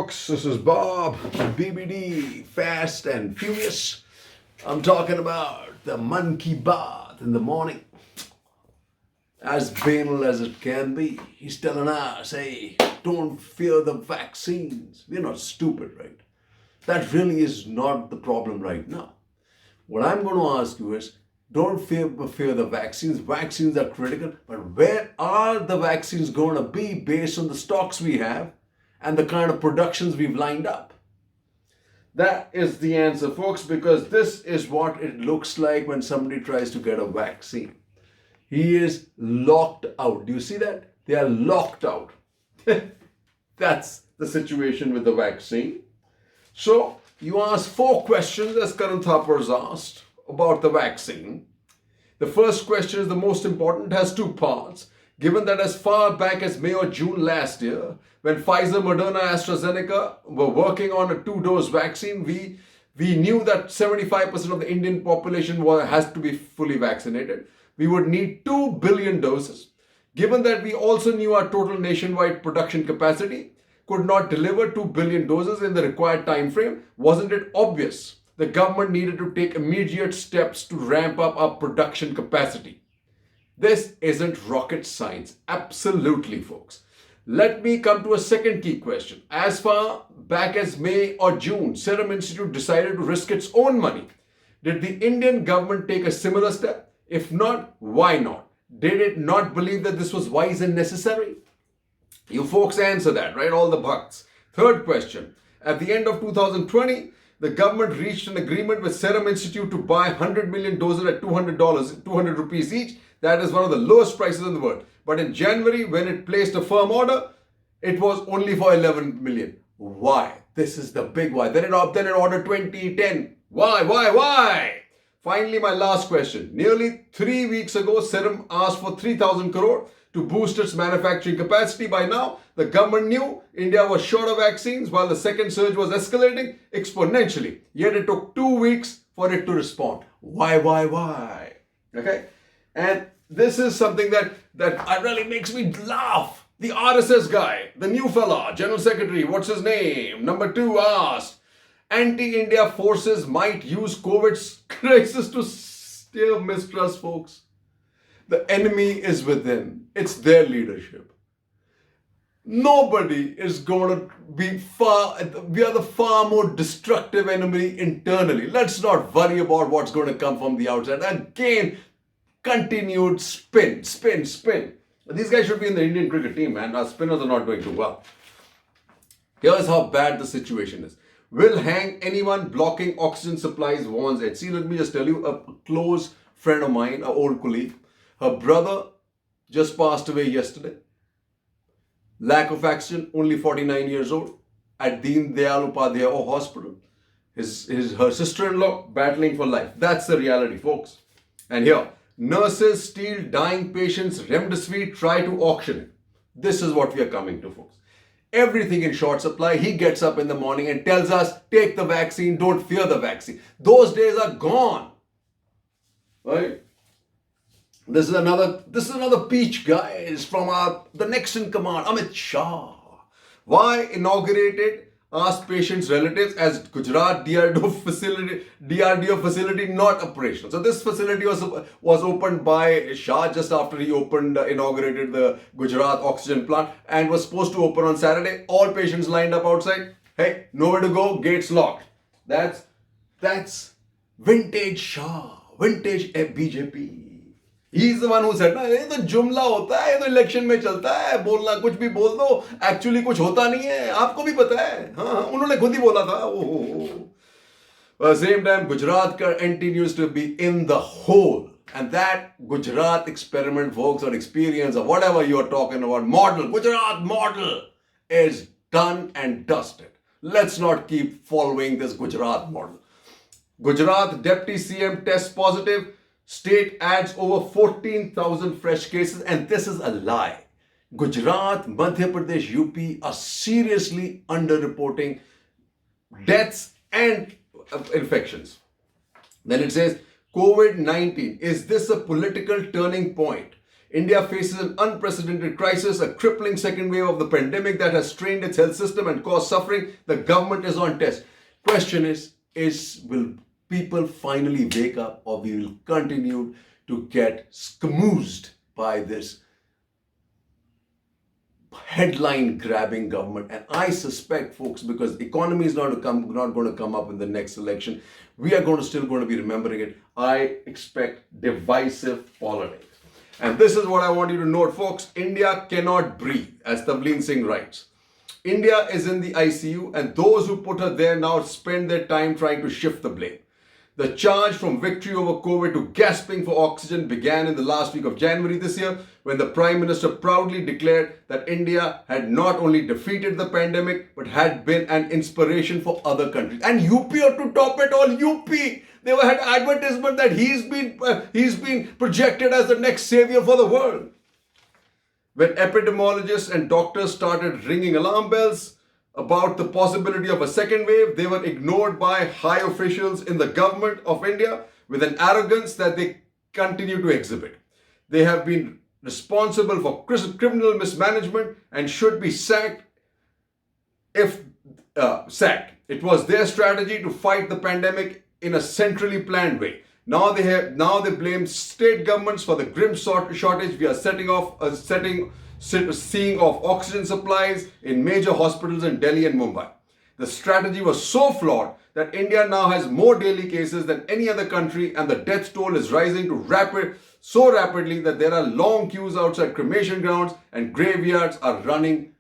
folks, this is Bob, BBD, Fast and Furious. I'm talking about the man ki baat in the morning. As banal as it can be, he's telling us, hey, don't fear the vaccines. We're not stupid, right? That really is not the problem right now. What I'm going to ask you is, don't fear the vaccines. Vaccines are critical, but where are the vaccines going to be based on the stocks we have and the kind of productions we've lined up? That is the answer, folks, because this is what it looks like when somebody tries to get a vaccine. He is locked out. Do you see that? They are locked out. That's the situation with the vaccine. So you asked 4 questions, as Karan Thapar's asked, about the vaccine. The first question is the most important. It has 2 parts. Given that as far back as May or June last year, when Pfizer, Moderna, AstraZeneca were working on a 2-dose vaccine, we knew that 75% of the Indian population has to be fully vaccinated. We would need 2 billion doses. Given that we also knew our total nationwide production capacity could not deliver 2 billion doses in the required time frame, wasn't it obvious the government needed to take immediate steps to ramp up our production capacity? This isn't rocket science. Absolutely, folks. Let me come to a second key question. As far back as May or June, Serum Institute decided to risk its own money. Did the Indian government take a similar step? If not, why not? Did it not believe that this was wise and necessary? You folks answer that, right? All the bucks. Third question. At the end of 2020, the government reached an agreement with Serum Institute to buy 100 million doses at $200, 200 rupees each. That is one of the lowest prices in the world. But in January, when it placed a firm order, it was only for 11 million. Why? This is the big why. Then it ordered 20, 10. Why? Finally, my last question. Nearly 3 weeks ago, Serum asked for 3,000 crore to boost its manufacturing capacity. By now, the government knew India was short of vaccines while the second surge was escalating exponentially. Yet it took 2 weeks for it to respond. Why? Okay? And this is something that really makes me laugh. The RSS guy, the new fella, General Secretary, what's his name? Number 2 asked, anti-India forces might use COVID crisis to steer mistrust, folks. The enemy is within. It's their leadership. Nobody is going to be we are the far more destructive enemy internally. Let's not worry about what's going to come from the outside. Again, continued spin. These guys should be in the Indian cricket team, man. Our spinners are not doing too well. Here's how bad the situation is. Will hang anyone blocking oxygen supplies, warns Ed. See, let me just tell you, a close friend of mine, an old colleague, her brother just passed away yesterday. Lack of oxygen, only 49 years old, at Deen Dayal Upadhyaya Hospital. Her sister-in-law battling for life. That's the reality, folks. And here, nurses steal dying patients' remdesivir, try to auction it. This is what we are coming to, folks. Everything in short supply. He gets up in the morning and tells us, take the vaccine, don't fear the vaccine. Those days are gone. Right? This is another peach, guys, from the next in command, Amit Shah. Why inaugurated asked patients' relatives as Gujarat DRDO facility not operational. So this facility was opened by Shah just after he inaugurated the Gujarat oxygen plant and was supposed to open on Saturday. All patients lined up outside. Hey, nowhere to go, gates locked. That's vintage Shah, vintage BJP. He's the one who said, ना ये तो जुमला होता है, ये तो election में चलता है, बोलना कुछ भी बोल दो, एक्चुअली कुछ होता नहीं है, आपको भी पता है, हाँ, उन्होंने खुद ही बोला था. At the same time, Gujarat continues to be in the hole, and that Gujarat experiment, folks, or experience, or whatever you are talking about, Gujarat model, is done and dusted. Let's not keep following this Gujarat model. Gujarat Deputy CM tests positive. State adds over 14,000 fresh cases, and this is a lie. Gujarat, Madhya Pradesh, UP are seriously underreporting deaths and infections. Then it says, COVID-19, is this a political turning point? India faces an unprecedented crisis, a crippling second wave of the pandemic that has strained its health system and caused suffering. The government is on test. Question is will people finally wake up, or we will continue to get smoozed by this headline grabbing government? And I suspect, folks, because the economy is not going to come up in the next election, we are still going to be remembering it. I expect divisive politics. And this is what I want you to note, folks. India cannot breathe, as Tavleen Singh writes. India is in the ICU, and those who put her there now spend their time trying to shift the blame. The charge from victory over COVID to gasping for oxygen began in the last week of January this year, when the Prime Minister proudly declared that India had not only defeated the pandemic, but had been an inspiration for other countries. And UP, or to top it all, UP, they had advertisement that he's been projected as the next savior for the world. When epidemiologists and doctors started ringing alarm bells about the possibility of a second wave, they were ignored by high officials in the government of India with an arrogance that they continue to exhibit. They have been responsible for criminal mismanagement and should be sacked if sacked. It was their strategy to fight the pandemic in a centrally planned way. Now they blame state governments for the grim shortage we are seeing of oxygen supplies in major hospitals in Delhi and Mumbai. The strategy was so flawed that India now has more daily cases than any other country, and the death toll is rising so rapidly that there are long queues outside cremation grounds, and graveyards are running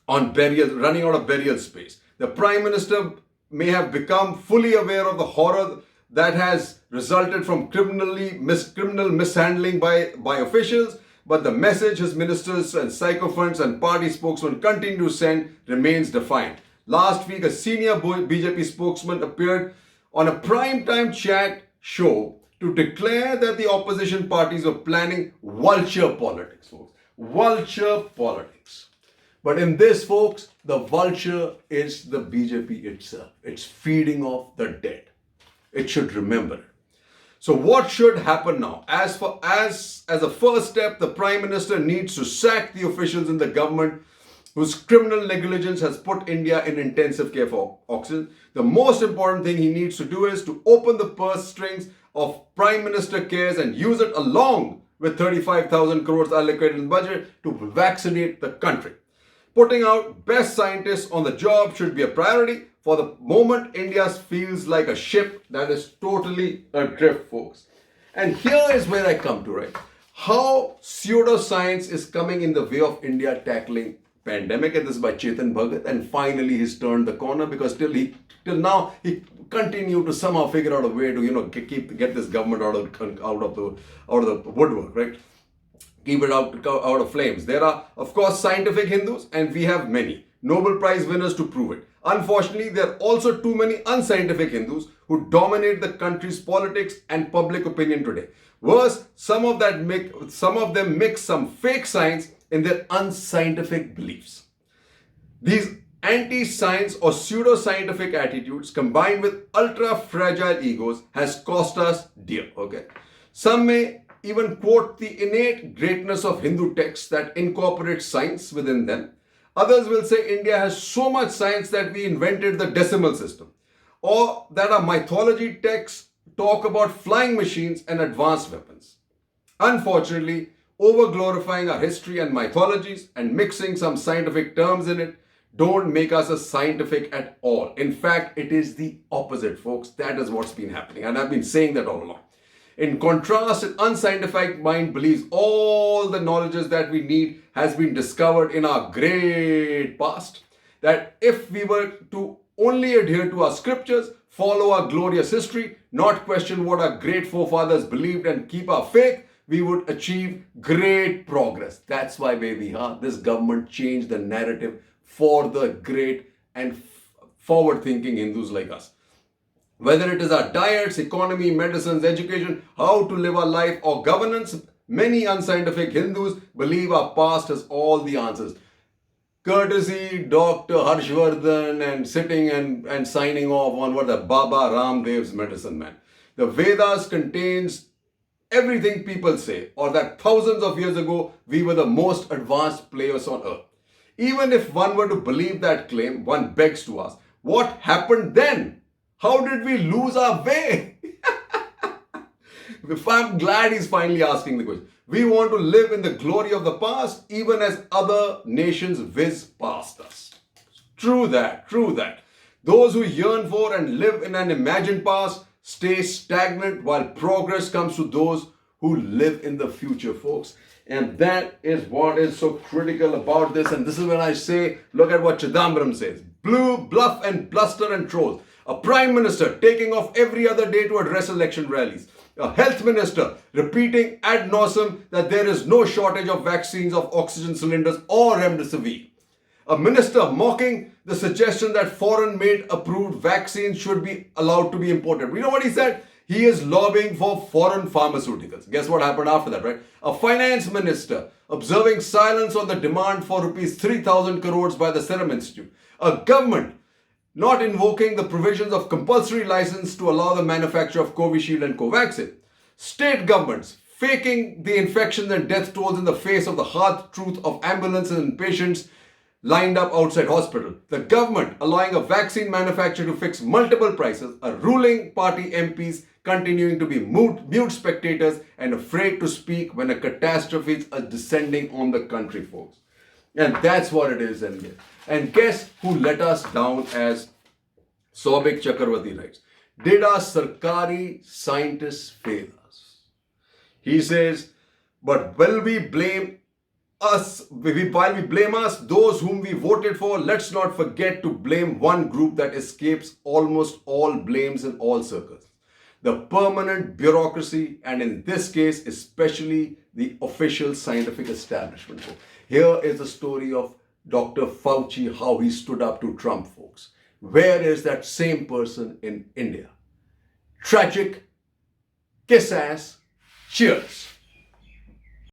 out of burial space. The Prime Minister may have become fully aware of the horror that has resulted from criminal mishandling by officials, but the message his ministers and sycophants and party spokesmen continue to send remains defiant. Last week, a senior BJP spokesman appeared on a primetime chat show to declare that the opposition parties were planning vulture politics, folks. Vulture politics. But in this, folks, the vulture is the BJP itself. It's feeding off the dead. It should remember it. So what should happen now? As a first step, the Prime Minister needs to sack the officials in the government whose criminal negligence has put India in intensive care for oxygen. The most important thing he needs to do is to open the purse strings of Prime Minister Cares and use it along with 35,000 crores allocated in the budget to vaccinate the country. Putting out best scientists on the job should be a priority. For the moment, India feels like a ship that is totally adrift, folks. And here is where I come to, right? How pseudoscience is coming in the way of India tackling pandemic. And this is by Chetan Bhagat. And finally, he's turned the corner, because till now he continued to somehow figure out a way to get this government out of the woodwork, right? Keep it out of flames. There are, of course, scientific Hindus, and we have many Nobel Prize winners to prove it. Unfortunately, there are also too many unscientific Hindus who dominate the country's politics and public opinion today. Worse, some of them mix some fake science in their unscientific beliefs. These anti-science or pseudo-scientific attitudes combined with ultra-fragile egos has cost us dear, okay? Some may even quote the innate greatness of Hindu texts that incorporate science within them. Others will say India has so much science that we invented the decimal system, or that our mythology texts talk about flying machines and advanced weapons. Unfortunately, over-glorifying our history and mythologies and mixing some scientific terms in it don't make us a scientific at all. In fact, it is the opposite, folks. That is what's been happening, and I've been saying that all along. In contrast, an unscientific mind believes all the knowledges that we need has been discovered in our great past. That if we were to only adhere to our scriptures, follow our glorious history, not question what our great forefathers believed and keep our faith, we would achieve great progress. That's why, baby, this government changed the narrative for the great and forward-thinking Hindus like us. Whether it is our diets, economy, medicines, education, how to live our life, or governance, many unscientific Hindus believe our past has all the answers. Courtesy Dr. Harshvardhan and sitting and signing off on what the Baba Ramdev's medicine man. The Vedas contains everything people say, or that thousands of years ago we were the most advanced players on earth. Even if one were to believe that claim, one begs to ask, what happened then? How did we lose our way? I'm glad he's finally asking the question. We want to live in the glory of the past, even as other nations whiz past us. True that, true that. Those who yearn for and live in an imagined past stay stagnant, while progress comes to those who live in the future, folks. And that is what is so critical about this. And this is when I say, look at what Chidambaram says. Blue, bluff and bluster and trolls. A prime minister taking off every other day to address election rallies. A health minister repeating ad nauseum that there is no shortage of vaccines, of oxygen cylinders or remdesivir. A minister mocking the suggestion that foreign-made approved vaccines should be allowed to be imported. You know what he said? He is lobbying for foreign pharmaceuticals. Guess what happened after that, right? A finance minister observing silence on the demand for rupees 3,000 crores by the Serum Institute. A government not invoking the provisions of compulsory license to allow the manufacture of Covishield and Covaxin. State governments faking the infections and death tolls in the face of the hard truth of ambulances and patients lined up outside hospital. The government allowing a vaccine manufacturer to fix multiple prices. A ruling party MPs continuing to be mute spectators and afraid to speak when a catastrophe is descending on the country, folks. And that's what it is. And guess who let us down, as Soubik Chakravarti writes? Did our Sarkari scientists fail us? He says, but while we blame us, those whom we voted for, let's not forget to blame one group that escapes almost all blames in all circles. The permanent bureaucracy, and in this case, especially the official scientific establishment. Here is the story of Dr. Fauci, how he stood up to Trump, folks. Where is that same person in India? Tragic, kiss ass, cheers.